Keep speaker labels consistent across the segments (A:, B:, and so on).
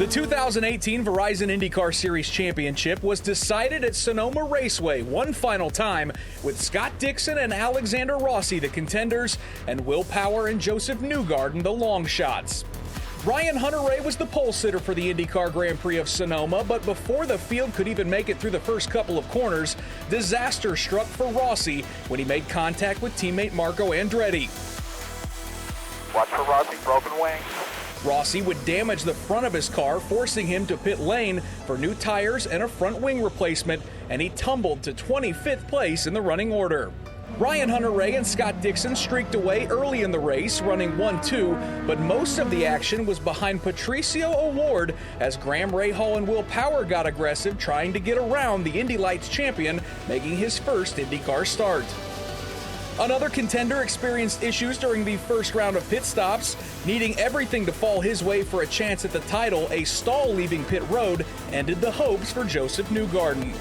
A: The 2018 Verizon IndyCar Series Championship was decided at Sonoma Raceway one final time, with Scott Dixon and Alexander Rossi the contenders, and Will Power and Joseph Newgarden the long shots. Ryan Hunter-REAY was the pole sitter for the IndyCar Grand Prix of Sonoma, but before the field could even make it through the first couple of corners, disaster struck for Rossi when he made contact with teammate Marco Andretti.
B: Watch for Rossi, broken wing.
A: Rossi would damage the front of his car, forcing him to pit lane for new tires and a front wing replacement, and he tumbled to 25th place in the running order. Ryan Hunter-REAY and Scott Dixon streaked away early in the race, running 1-2, but most of the action was behind Patricio O'Ward as Graham Rahal and Will Power got aggressive, trying to get around the Indy Lights champion, making his first IndyCar start. Another contender experienced issues during the first round of pit stops. Needing everything to fall his way for a chance at the title, a stall leaving pit road ended the hopes for Joseph Newgarden.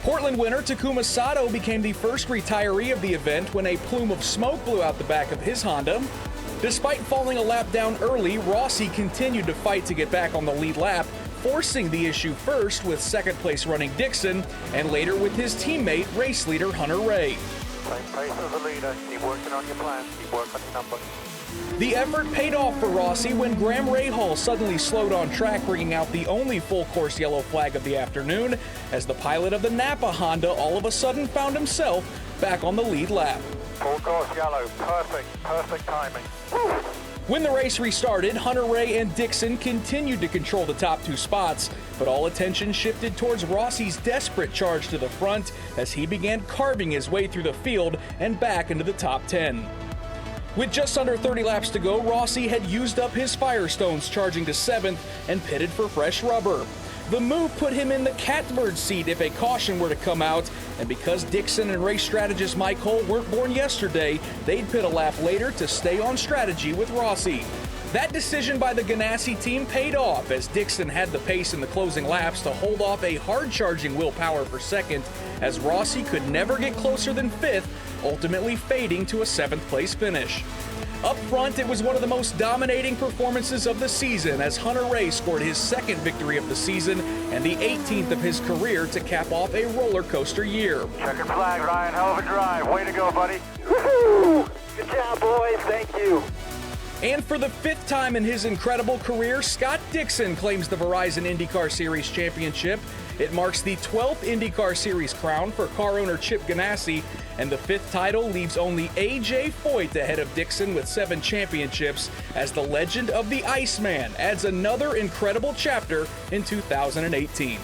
A: Portland winner Takuma Sato became the first retiree of the event when a plume of smoke blew out the back of his Honda. Despite falling a lap down early, Rossi continued to fight to get back on the lead lap, forcing the issue first with second place running Dixon, and later with his teammate, race leader Hunter-REAY.
B: Same pace as the leader. Keep working on your plan. Keep working on your number.
A: The effort paid off for Rossi when Graham Rahal suddenly slowed on track, bringing out the only full-course yellow flag of the afternoon, as the pilot of the Napa Honda all of a sudden found himself back on the lead lap.
B: Full course yellow. Perfect timing. Woo!
A: When the race restarted, Hunter-REAY and Dixon continued to control the top two spots, but all attention shifted towards Rossi's desperate charge to the front as he began carving his way through the field and back into the top 10. With just under 30 laps to go, Rossi had used up his Firestones, charging to 7th and pitted for fresh rubber. The move put him in the catbird seat if a caution were to come out, and because Dixon and race strategist Mike Hull weren't born yesterday, they'd pit a lap later to stay on strategy with Rossi. That decision by the Ganassi team paid off, as Dixon had the pace in the closing laps to hold off a hard-charging Will Power for second, as Rossi could never get closer than 5th, ultimately fading to a 7th place finish. Up front, it was one of the most dominating performances of the season as Hunter-REAY scored his second victory of the season and the 18th of his career to cap off a roller coaster year.
B: Checkered flag, Ryan. Hell of a drive. Way to go, buddy. Woohoo! Good job, boys. Thank you.
A: And for the 5th time in his incredible career, Scott Dixon claims the Verizon IndyCar Series Championship. It marks the 12th IndyCar Series crown for car owner Chip Ganassi, and the 5th title leaves only A.J. Foyt ahead of Dixon with 7 championships, as the legend of the Iceman adds another incredible chapter in 2018.